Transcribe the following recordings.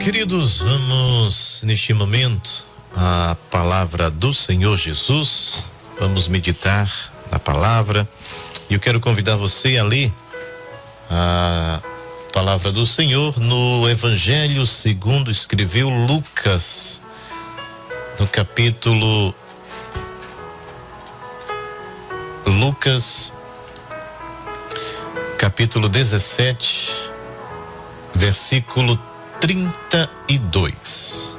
Queridos, vamos neste momento a palavra do Senhor Jesus. Vamos meditar na palavra e eu quero convidar você a ler a palavra do Senhor no Evangelho segundo escreveu Lucas, no capítulo capítulo 17, versículo 32.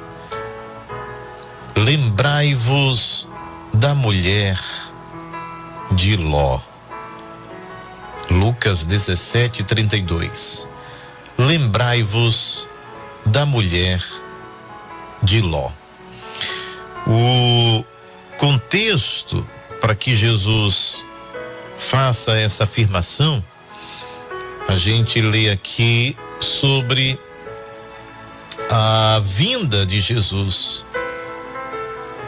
Lembrai-vos da mulher de Ló. Lucas 17, 32. Lembrai-vos da mulher de Ló. O contexto para que Jesus faça essa afirmação, a gente lê aqui sobre a vinda de Jesus.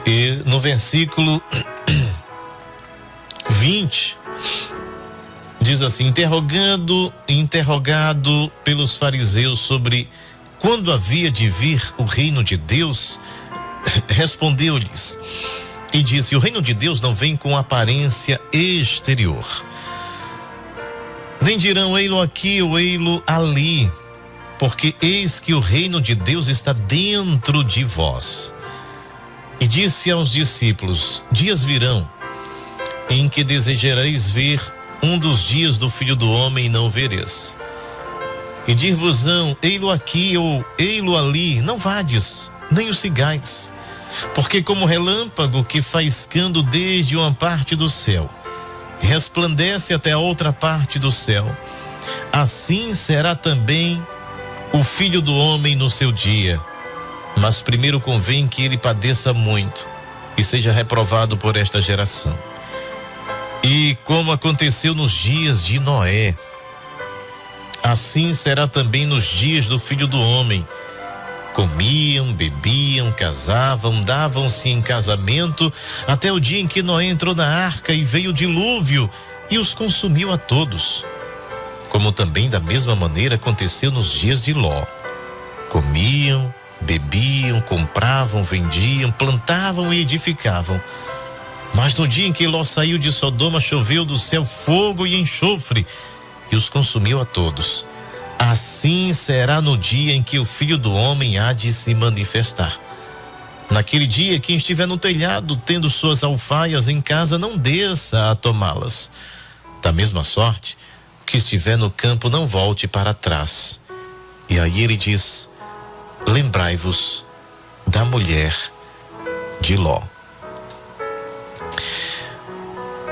E no versículo 20 diz assim: interrogado pelos fariseus sobre quando havia de vir o reino de Deus, respondeu-lhes e disse: o reino de Deus não vem com aparência exterior, nem dirão ei-lo aqui ou ei-lo ali, porque eis que o reino de Deus está dentro de vós. E disse aos discípulos: dias virão em que desejareis ver um dos dias do Filho do Homem e não vereis. E dir-vos-ão: ei-lo aqui ou ei-lo ali, não vades, nem o sigais. Porque como relâmpago que faiscando desde uma parte do céu, resplandece até a outra parte do céu, assim será também o Filho do Homem no seu dia. Mas primeiro convém que ele padeça muito e seja reprovado por esta geração. E como aconteceu nos dias de Noé, assim será também nos dias do Filho do Homem. Comiam, bebiam, casavam, davam-se em casamento, até o dia em que Noé entrou na arca e veio o dilúvio e os consumiu a todos. Como também da mesma maneira aconteceu nos dias de Ló. Comiam, bebiam, compravam, vendiam, plantavam e edificavam. Mas no dia em que Ló saiu de Sodoma, choveu do céu fogo e enxofre e os consumiu a todos. Assim será no dia em que o Filho do Homem há de se manifestar. Naquele dia, quem estiver no telhado, tendo suas alfaias em casa, não desça a tomá-las. Da mesma sorte, o que estiver no campo, não volte para trás. E aí ele diz: lembrai-vos da mulher de Ló.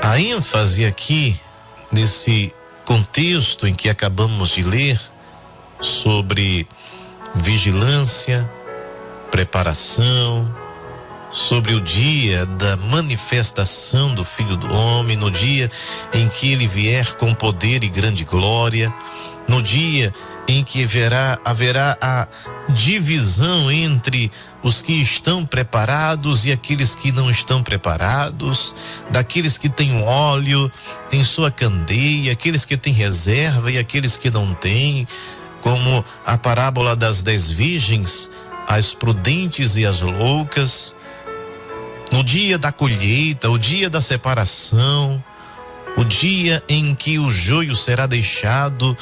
A ênfase aqui, nesse contexto em que acabamos de ler, sobre vigilância, preparação, sobre o dia da manifestação do Filho do Homem, no dia em que ele vier com poder e grande glória, no dia em que haverá a divisão entre os que estão preparados e aqueles que não estão preparados, daqueles que têm óleo em sua candeia, aqueles que têm reserva e aqueles que não têm, como a parábola das 10 virgens, as prudentes e as loucas. No dia da colheita, o dia da separação, o dia em que o joio será deixado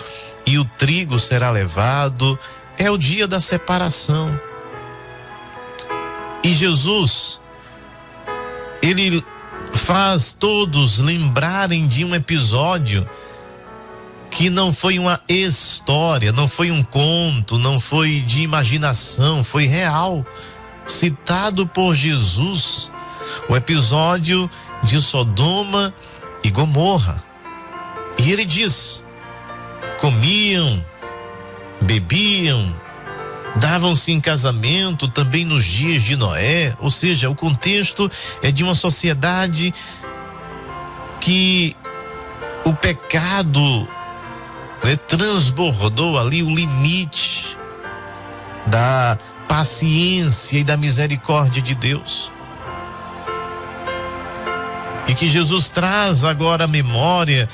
e o trigo será levado, é o dia da separação. E Jesus, ele faz todos lembrarem de um episódio que não foi uma história, não foi um conto, não foi de imaginação, foi real, citado por Jesus, o episódio de Sodoma e Gomorra. E ele diz: comiam, bebiam, davam-se em casamento também nos dias de Noé. Ou seja, o contexto é de uma sociedade que o pecado transbordou ali o limite da paciência e da misericórdia de Deus. E que Jesus traz agora a memória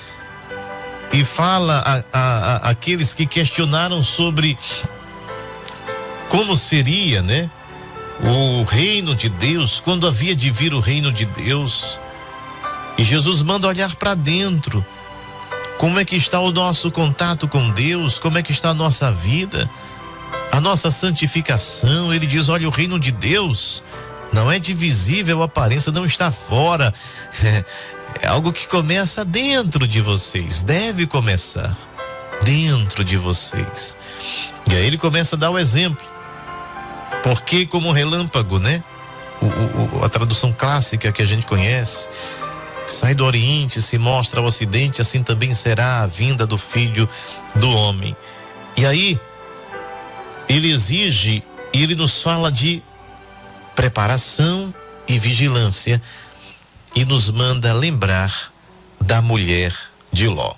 e fala àqueles que questionaram sobre como seria, né? O reino de Deus, quando havia de vir o reino de Deus. E Jesus manda olhar para dentro. Como é que está o nosso contato com Deus? Como é que está a nossa vida? A nossa santificação? Ele diz, olha, o reino de Deus não é divisível, a aparência não está fora. É algo que começa dentro de vocês, deve começar dentro de vocês. E aí ele começa a dar o exemplo. Porque como relâmpago, né? A tradução clássica que a gente conhece, sai do Oriente, se mostra ao Ocidente, assim também será a vinda do Filho do Homem. E aí, ele exige, e ele nos fala de preparação e vigilância, e nos manda lembrar da mulher de Ló.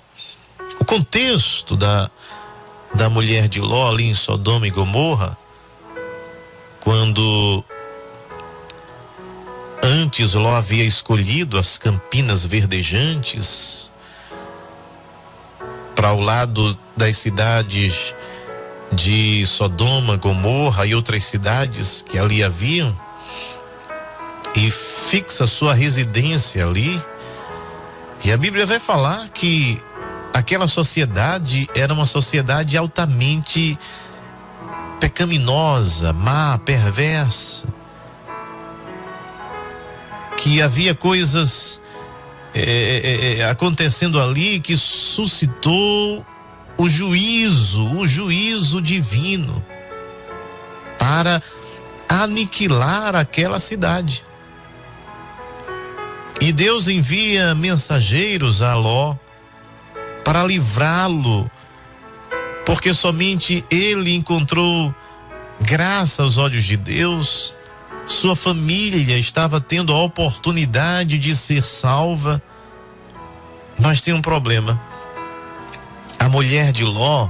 O contexto da mulher de Ló ali em Sodoma e Gomorra, quando antes Ló havia escolhido as campinas verdejantes para o lado das cidades de Sodoma, Gomorra e outras cidades que ali haviam, e fixa sua residência ali. E a Bíblia vai falar que aquela sociedade era uma sociedade altamente pecaminosa, má, perversa, que havia coisas acontecendo ali que suscitou o juízo divino para aniquilar aquela cidade. E Deus envia mensageiros a Ló para livrá-lo, porque somente ele encontrou graça aos olhos de Deus. Sua família estava tendo a oportunidade de ser salva, mas tem um problema. A mulher de Ló,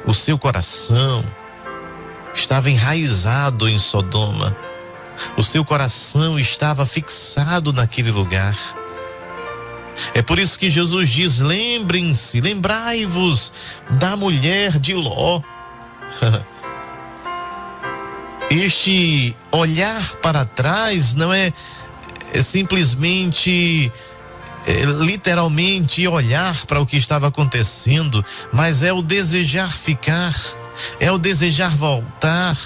o seu coração estava enraizado em Sodoma. O seu coração estava fixado naquele lugar. É por isso que Jesus diz: lembrem-se, lembrai-vos da mulher de Ló. Este olhar para trás não é simplesmente, literalmente olhar para o que estava acontecendo, mas é o desejar ficar, é o desejar voltar,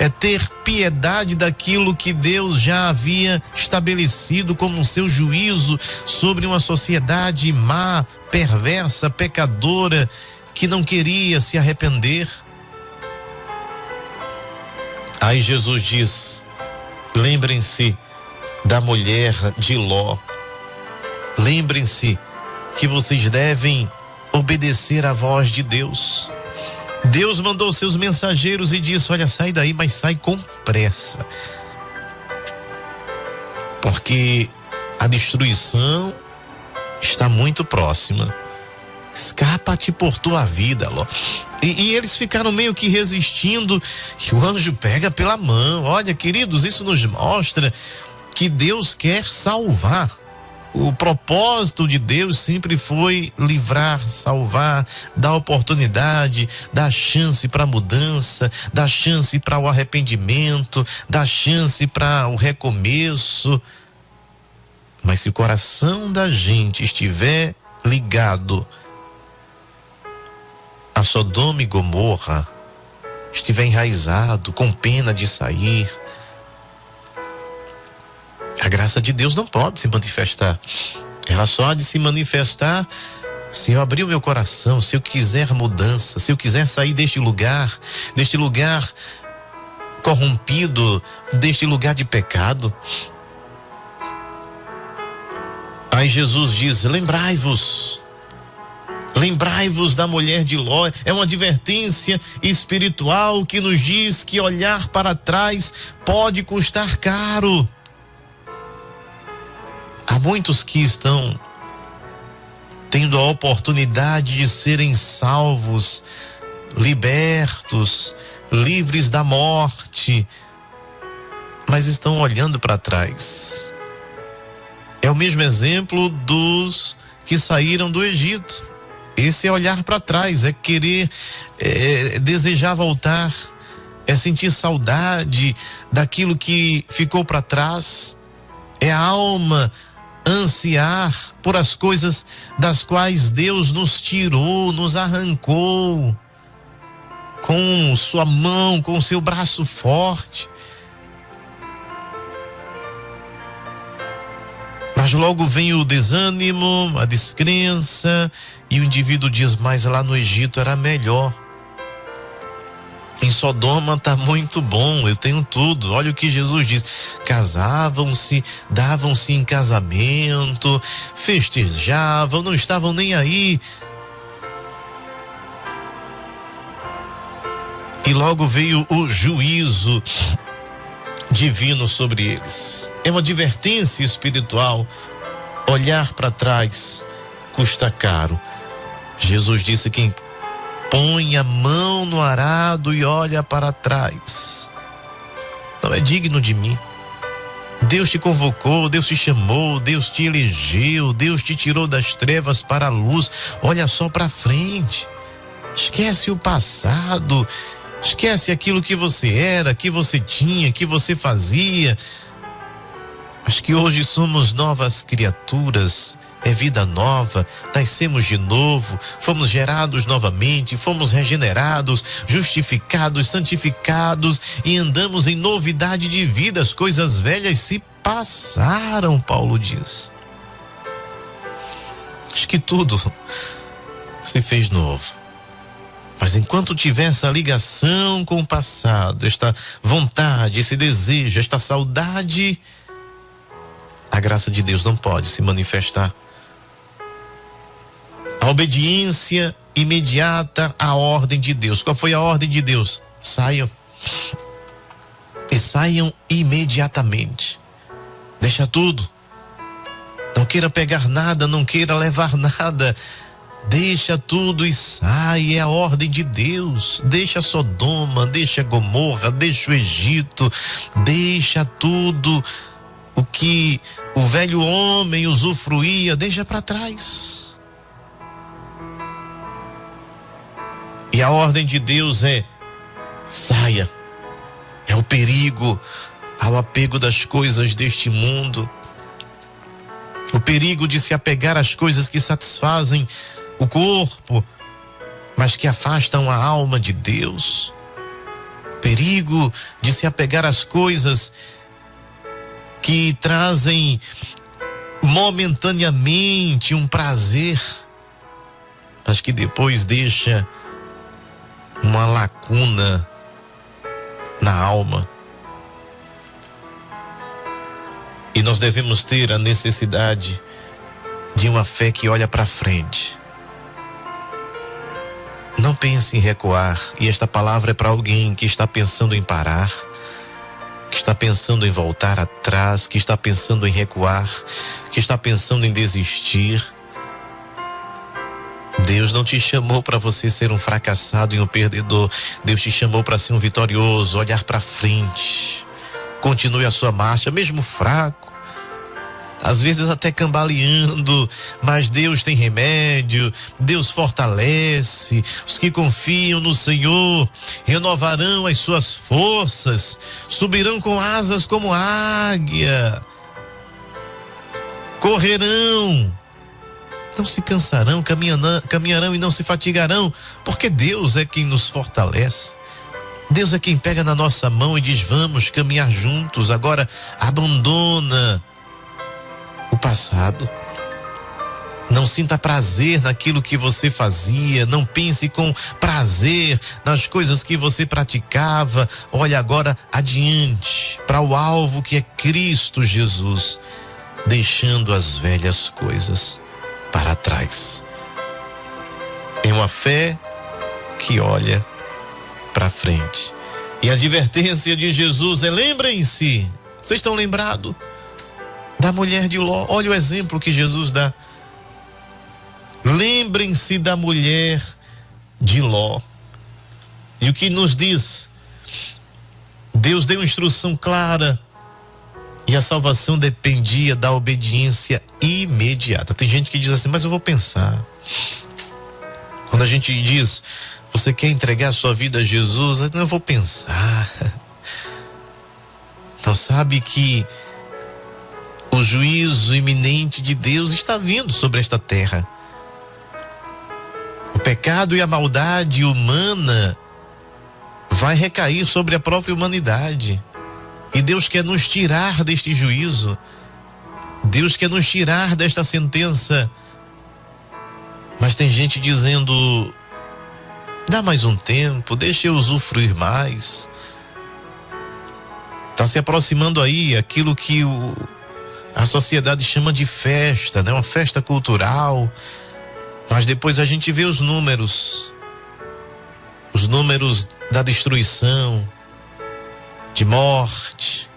é ter piedade daquilo que Deus já havia estabelecido como um seu juízo sobre uma sociedade má, perversa, pecadora, que não queria se arrepender. Aí Jesus diz: lembrem-se da mulher de Ló. Lembrem-se que vocês devem obedecer à voz de Deus. Deus mandou seus mensageiros e disse: olha, sai daí, mas sai com pressa, porque a destruição está muito próxima. Escapa-te por tua vida, Ló. E eles ficaram meio que resistindo, e o anjo pega pela mão. Olha, queridos, isso nos mostra que Deus quer salvar. O propósito de Deus sempre foi livrar, salvar, dar oportunidade, dar chance para a mudança, dar chance para o arrependimento, dar chance para o recomeço. Mas se o coração da gente estiver ligado a Sodoma e Gomorra, estiver enraizado, com pena de sair, a graça de Deus não pode se manifestar. Ela só há de se manifestar se eu abrir o meu coração, se eu quiser mudança, se eu quiser sair deste lugar corrompido, deste lugar de pecado. Aí Jesus diz: lembrai-vos da mulher de Ló. É uma advertência espiritual que nos diz que olhar para trás pode custar caro. Há muitos que estão tendo a oportunidade de serem salvos, libertos, livres da morte, mas estão olhando para trás. É o mesmo exemplo dos que saíram do Egito. Esse é olhar para trás, é querer, desejar voltar, é sentir saudade daquilo que ficou para trás, é a alma ansiar por as coisas das quais Deus nos tirou, nos arrancou com sua mão, com seu braço forte. Mas logo vem o desânimo, a descrença, e o indivíduo diz: mas lá no Egito era melhor. Em Sodoma está muito bom, eu tenho tudo. Olha o que Jesus diz: casavam-se, davam-se em casamento, festejavam, não estavam nem aí. E logo veio o juízo divino sobre eles. É uma advertência espiritual. Olhar para trás custa caro. Jesus disse: quem põe a mão no arado e olha para trás não é digno de mim. Deus te convocou, Deus te chamou, Deus te elegeu, Deus te tirou das trevas para a luz. Olha só para frente. Esquece o passado. Esquece aquilo que você era, que você tinha, que você fazia. Acho que hoje somos novas criaturas. É vida nova, nascemos de novo, fomos gerados novamente, fomos regenerados, justificados, santificados e andamos em novidade de vida. As coisas velhas se passaram, Paulo diz. Acho que tudo se fez novo. Mas enquanto tiver essa ligação com o passado, esta vontade, esse desejo, esta saudade, a graça de Deus não pode se manifestar. A obediência imediata à ordem de Deus. Qual foi a ordem de Deus? Saiam. E saiam imediatamente. Deixa tudo. Não queira pegar nada, não queira levar nada. Deixa tudo e sai, é a ordem de Deus. Deixa Sodoma, deixa Gomorra, deixa o Egito, deixa tudo o que o velho homem usufruía, deixa para trás. E a ordem de Deus é: saia. É o perigo ao apego das coisas deste mundo. O perigo de se apegar às coisas que satisfazem o corpo, mas que afastam a alma de Deus. Perigo de se apegar às coisas que trazem momentaneamente um prazer, mas que depois deixa uma lacuna na alma. E nós devemos ter a necessidade de uma fé que olha para frente. Não pense em recuar. E esta palavra é para alguém que está pensando em parar, que está pensando em voltar atrás, que está pensando em recuar, que está pensando em desistir. Deus não te chamou para você ser um fracassado e um perdedor. Deus te chamou para ser um vitorioso, olhar para frente. Continue a sua marcha, mesmo fraco, às vezes até cambaleando, mas Deus tem remédio, Deus fortalece. Os que confiam no Senhor renovarão as suas forças, subirão com asas como águia, correrão, não se cansarão, caminharão e não se fatigarão, porque Deus é quem nos fortalece. Deus é quem pega na nossa mão e diz: vamos caminhar juntos. Agora abandona o passado. Não sinta prazer naquilo que você fazia, não pense com prazer nas coisas que você praticava. Olha agora adiante, para o alvo que é Cristo Jesus, deixando as velhas coisas para trás. É uma fé que olha para frente. E a advertência de Jesus é: lembrem-se. Vocês estão lembrados da mulher de Ló? Olha o exemplo que Jesus dá. Lembrem-se da mulher de Ló. E o que nos diz? Deus deu instrução clara e a salvação dependia da obediência imediata. Tem gente que diz assim: mas eu vou pensar. Quando a gente diz: Você quer entregar sua vida a Jesus? Eu não vou pensar. Não sabe que o juízo iminente de Deus está vindo sobre esta terra. O pecado e a maldade humana vai recair sobre a própria humanidade. E Deus quer nos tirar deste juízo. Deus quer nos tirar desta sentença. Mas tem gente dizendo: dá mais um tempo, deixa eu usufruir mais. Está se aproximando aí aquilo que a sociedade chama de festa, né? Uma festa cultural. Mas depois a gente vê os números da destruição, de morte.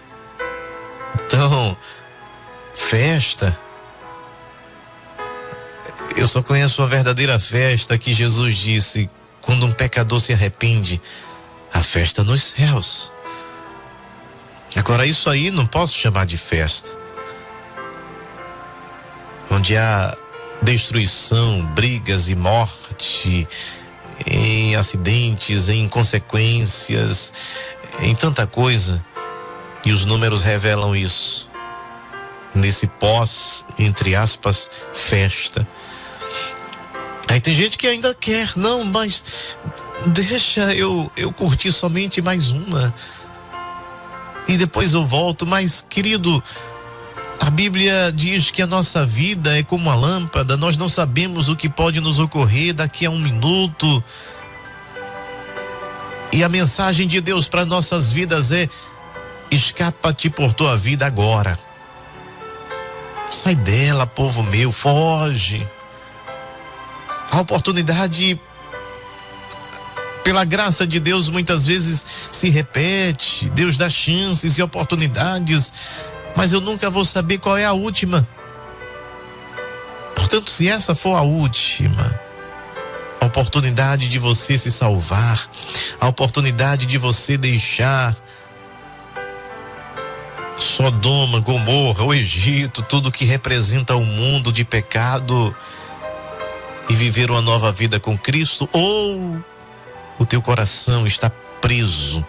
Então, festa, eu só conheço a verdadeira festa que Jesus disse: quando um pecador se arrepende, a festa nos céus. Agora, isso aí não posso chamar de festa, onde há destruição, brigas e morte, em acidentes, em consequências, em tanta coisa. E os números revelam isso. Nesse pós, entre aspas, festa. Aí tem gente que ainda quer, não, mas deixa eu curtir somente mais uma. E depois eu volto. Mas, querido, a Bíblia diz que a nossa vida é como uma lâmpada. Nós não sabemos o que pode nos ocorrer daqui a um minuto. E a mensagem de Deus para nossas vidas é: escapa-te por tua vida agora. Sai dela, povo meu, foge. A oportunidade, pela graça de Deus, muitas vezes se repete. Deus dá chances e oportunidades, mas eu nunca vou saber qual é a última. Portanto, se essa for a última, a oportunidade de você se salvar, a oportunidade de você deixar Sodoma, Gomorra, o Egito, tudo que representa o mundo de pecado, e viver uma nova vida com Cristo, ou o teu coração está preso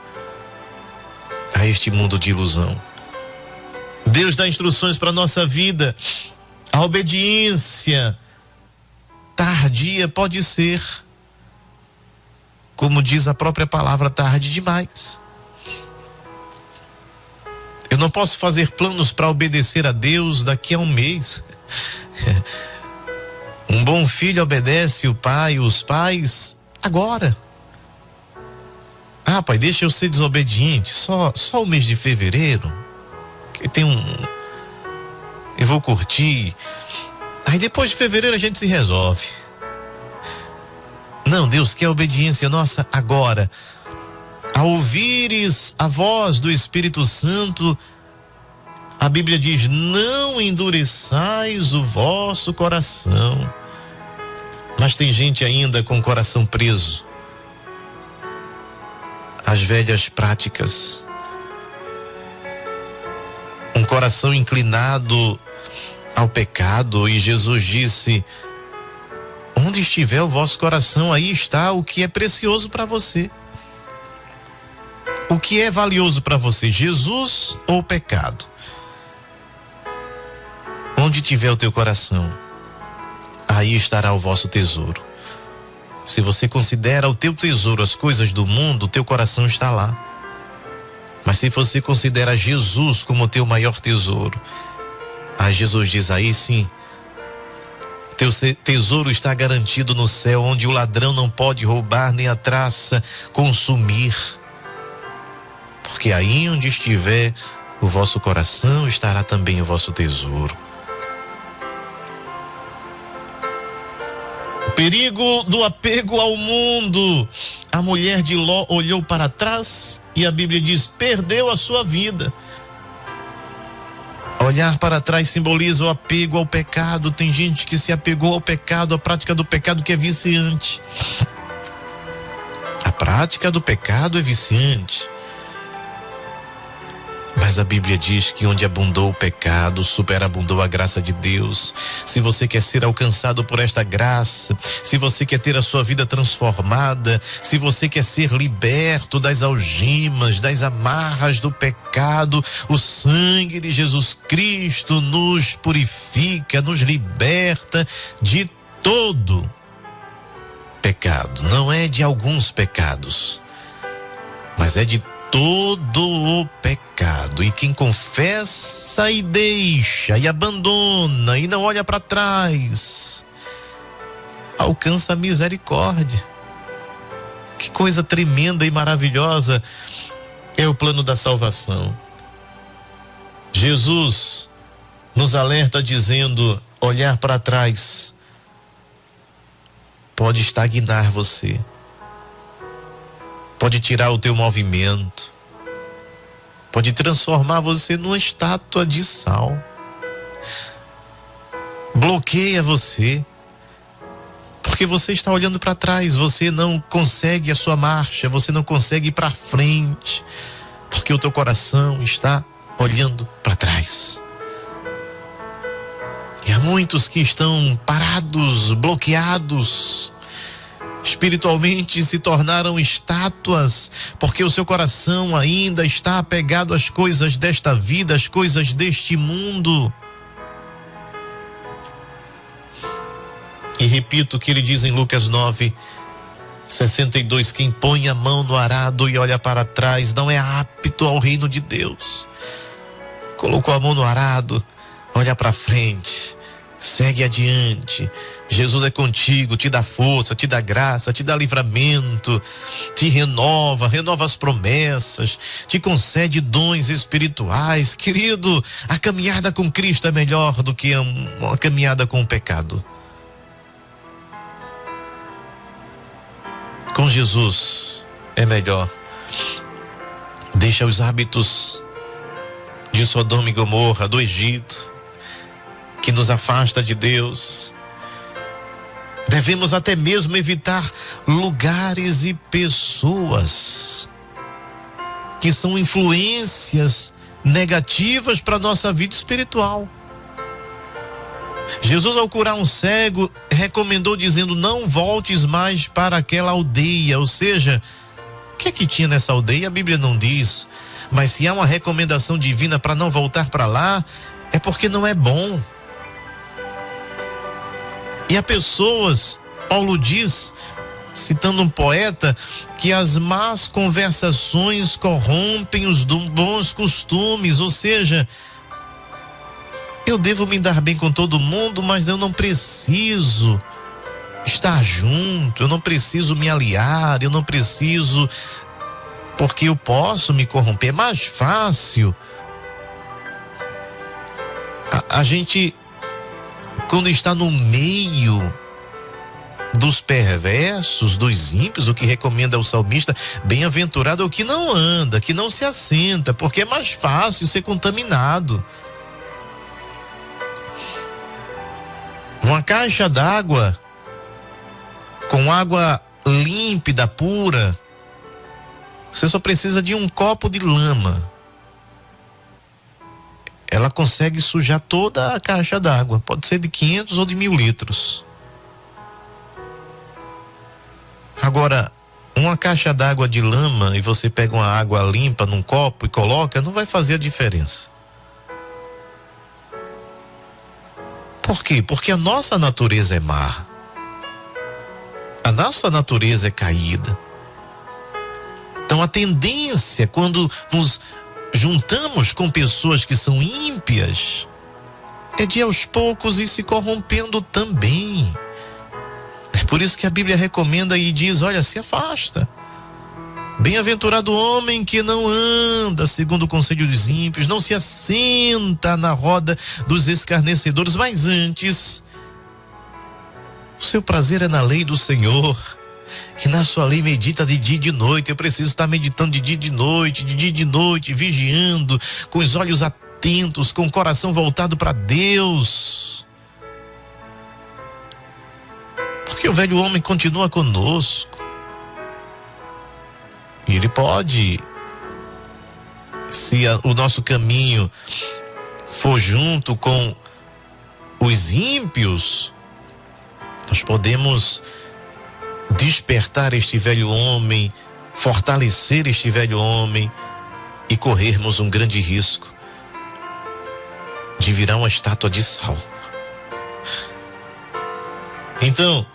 a este mundo de ilusão. Deus dá instruções para a nossa vida. A obediência tardia pode ser, como diz a própria palavra, tarde demais. Eu não posso fazer planos para obedecer a Deus daqui a um mês. Um bom filho obedece o pai, os pais, agora. Ah, pai, deixa eu ser desobediente só o mês de fevereiro, que tem eu vou curtir. Aí depois de fevereiro a gente se resolve. Não, Deus quer obediência nossa agora. Ao ouvires a voz do Espírito Santo, a Bíblia diz: não endureçais o vosso coração. Mas tem gente ainda com o coração preso às velhas práticas, um coração inclinado ao pecado. E Jesus disse: onde estiver o vosso coração, aí está o que é precioso para você. O que é valioso para você, Jesus ou o pecado? Onde tiver o teu coração, aí estará o vosso tesouro. Se você considera o teu tesouro as coisas do mundo, o teu coração está lá. Mas se você considera Jesus como o teu maior tesouro, aí Jesus diz: aí sim, teu tesouro está garantido no céu, onde o ladrão não pode roubar, nem a traça consumir. Porque aí onde estiver o vosso coração, estará também o vosso tesouro. O perigo do apego ao mundo. A mulher de Ló olhou para trás e a Bíblia diz: perdeu a sua vida. Olhar para trás simboliza o apego ao pecado. Tem gente que se apegou ao pecado, à prática do pecado, que é viciante. A prática do pecado é viciante. Mas a Bíblia diz que onde abundou o pecado, superabundou a graça de Deus. Se você quer ser alcançado por esta graça, se você quer ter a sua vida transformada, se você quer ser liberto das algemas, das amarras do pecado, o sangue de Jesus Cristo nos purifica, nos liberta de todo pecado. Não é de alguns pecados, mas é de todo o pecado. E quem confessa e deixa e abandona e não olha para trás, alcança a misericórdia. Que coisa tremenda e maravilhosa é o plano da salvação. Jesus nos alerta dizendo: olhar para trás pode estagnar você, pode tirar o teu movimento, pode transformar você numa estátua de sal, bloqueia você, porque você está olhando para trás, você não consegue a sua marcha, você não consegue ir para frente, porque o teu coração está olhando para trás. E há muitos que estão parados, bloqueados, espiritualmente se tornaram estátuas, porque o seu coração ainda está apegado às coisas desta vida, às coisas deste mundo. E repito o que ele diz em Lucas 9:62, quem põe a mão no arado e olha para trás não é apto ao reino de Deus. Colocou a mão no arado, olha para frente, segue adiante. Jesus é contigo, te dá força, te dá graça, te dá livramento, te renova as promessas, te concede dons espirituais. Querido, a caminhada com Cristo é melhor do que uma caminhada com o pecado. Com Jesus é melhor. Deixa os hábitos de Sodoma e Gomorra, do Egito, que nos afasta de Deus. Devemos até mesmo evitar lugares e pessoas que são influências negativas para a nossa vida espiritual. Jesus, ao curar um cego, recomendou dizendo: não voltes mais para aquela aldeia. Ou seja, o que é que tinha nessa aldeia? A Bíblia não diz, mas se há uma recomendação divina para não voltar para lá, é porque não é bom. E há pessoas, Paulo diz, citando um poeta, que as más conversações corrompem os bons costumes. Ou seja, eu devo me dar bem com todo mundo, mas eu não preciso estar junto, eu não preciso me aliar, eu não preciso, porque eu posso me corromper. É mais fácil a gente, quando está no meio dos perversos, dos ímpios, o que recomenda o salmista: bem-aventurado é o que não anda, que não se assenta, porque é mais fácil ser contaminado. Uma caixa d'água com água límpida, pura, você só precisa de um copo de lama. Ela consegue sujar toda a caixa d'água, pode ser de 500 ou de 1000 litros. Agora, uma caixa d'água de lama e você pega uma água limpa num copo e coloca, não vai fazer a diferença. Por quê? Porque a nossa natureza é má. A nossa natureza é caída. Então a tendência, quando nos juntamos com pessoas que são ímpias, é de aos poucos ir se corrompendo também. É por isso que a Bíblia recomenda e diz: olha, se afasta. Bem-aventurado o homem que não anda segundo o conselho dos ímpios, não se assenta na roda dos escarnecedores, mas antes, o seu prazer é na lei do Senhor, e na sua lei medita de dia e de noite. Eu preciso estar meditando de dia e de noite, vigiando, com os olhos atentos, com o coração voltado para Deus. Porque o velho homem continua conosco. E ele pode se o nosso caminho for junto com os ímpios, nós podemos despertar este velho homem, fortalecer este velho homem e corrermos um grande risco de virar uma estátua de sal. Então,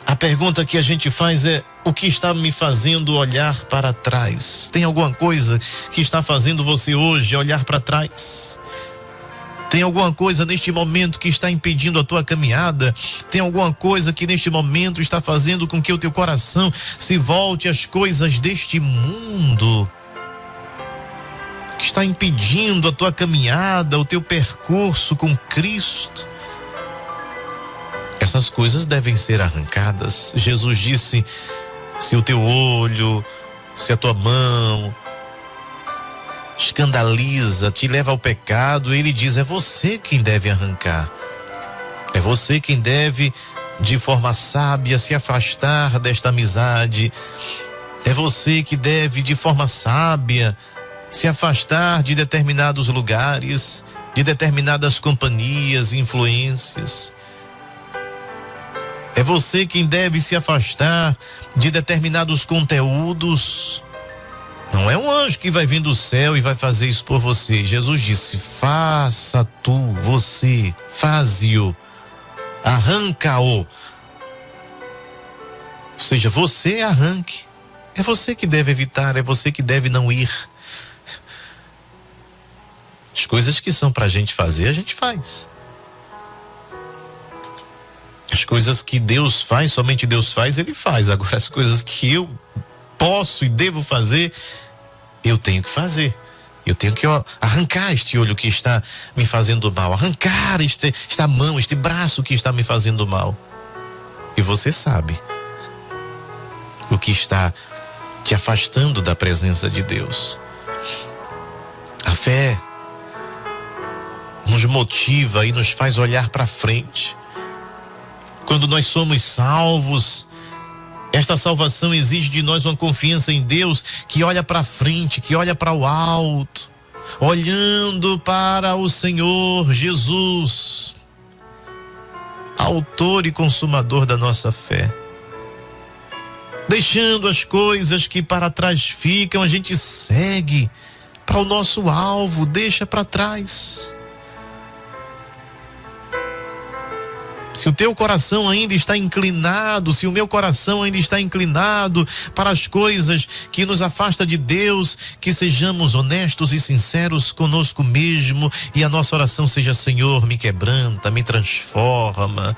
a pergunta que a gente faz é: o que está me fazendo olhar para trás? Tem alguma coisa que está fazendo você hoje olhar para trás? Tem alguma coisa neste momento que está impedindo a tua caminhada? Tem alguma coisa que neste momento está fazendo com que o teu coração se volte às coisas deste mundo? Que está impedindo a tua caminhada, o teu percurso com Cristo? Essas coisas devem ser arrancadas. Jesus disse: se o teu olho, se a tua mão escandaliza, te leva ao pecado, ele diz: é você quem deve arrancar. É você quem deve, de forma sábia, se afastar desta amizade. É você que deve, de forma sábia, se afastar de determinados lugares, de determinadas companhias e influências. É você quem deve se afastar de determinados conteúdos. Não é um anjo que vai vir do céu e vai fazer isso por você. Jesus disse: faça tu, você, faze-o, arranca-o. Ou seja, você arranque. É você que deve evitar, é você que deve não ir. As coisas que são pra gente fazer, a gente faz. As coisas que Deus faz, somente Deus faz, Ele faz. Agora, as coisas que eu posso e devo fazer, eu tenho que fazer. Eu tenho que arrancar este olho que está me fazendo mal, arrancar esta mão, este braço que está me fazendo mal. E você sabe o que está te afastando da presença de Deus. A fé nos motiva e nos faz olhar para frente. Quando nós somos salvos, esta salvação exige de nós uma confiança em Deus que olha para frente, que olha para o alto, olhando para o Senhor Jesus, autor e consumador da nossa fé. Deixando as coisas que para trás ficam, a gente segue para o nosso alvo, deixa para trás. Se o teu coração ainda está inclinado, se o meu coração ainda está inclinado para as coisas que nos afastam de Deus, que sejamos honestos e sinceros conosco mesmo e a nossa oração seja: Senhor, me quebranta, me transforma.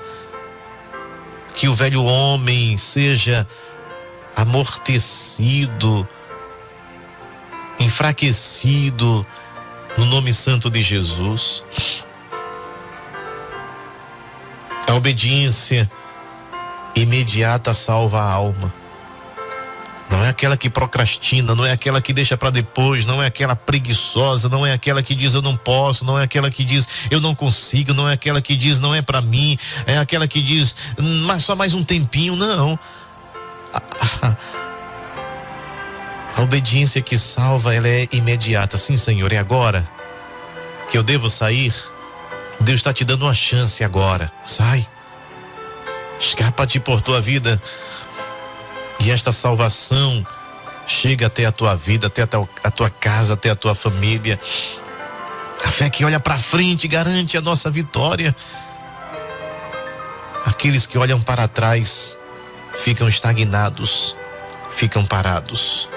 Que o velho homem seja amortecido, enfraquecido no nome santo de Jesus. A obediência imediata salva a alma. Não é aquela que procrastina, não é aquela que deixa para depois, não é aquela preguiçosa, não é aquela que diz eu não posso, não é aquela que diz eu não consigo, não é aquela que diz não é para mim, é aquela que diz mas só mais um tempinho. Não. A obediência que salva, ela é imediata. Sim, Senhor, é agora que eu devo sair. Deus está te dando uma chance agora. Sai. Escapa-te por tua vida. E esta salvação chega até a tua vida, até a tua casa, até a tua família. A fé que olha para frente garante a nossa vitória. Aqueles que olham para trás ficam estagnados, ficam parados.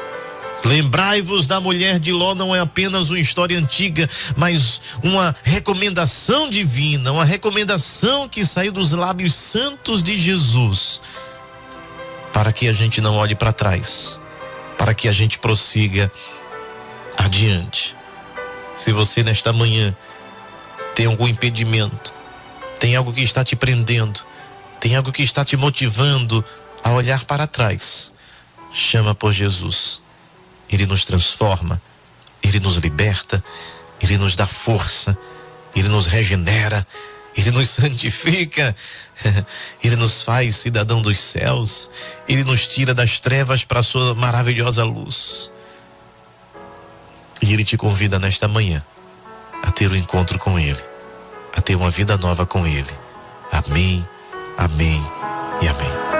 Lembrai-vos da mulher de Ló não é apenas uma história antiga, mas uma recomendação divina, uma recomendação que saiu dos lábios santos de Jesus, para que a gente não olhe para trás, para que a gente prossiga adiante. Se você nesta manhã tem algum impedimento, tem algo que está te prendendo, tem algo que está te motivando a olhar para trás, chama por Jesus. Ele nos transforma, Ele nos liberta, Ele nos dá força, Ele nos regenera, Ele nos santifica, Ele nos faz cidadão dos céus, Ele nos tira das trevas para a sua maravilhosa luz. E Ele te convida nesta manhã a ter um encontro com Ele, a ter uma vida nova com Ele. Amém, amém e amém.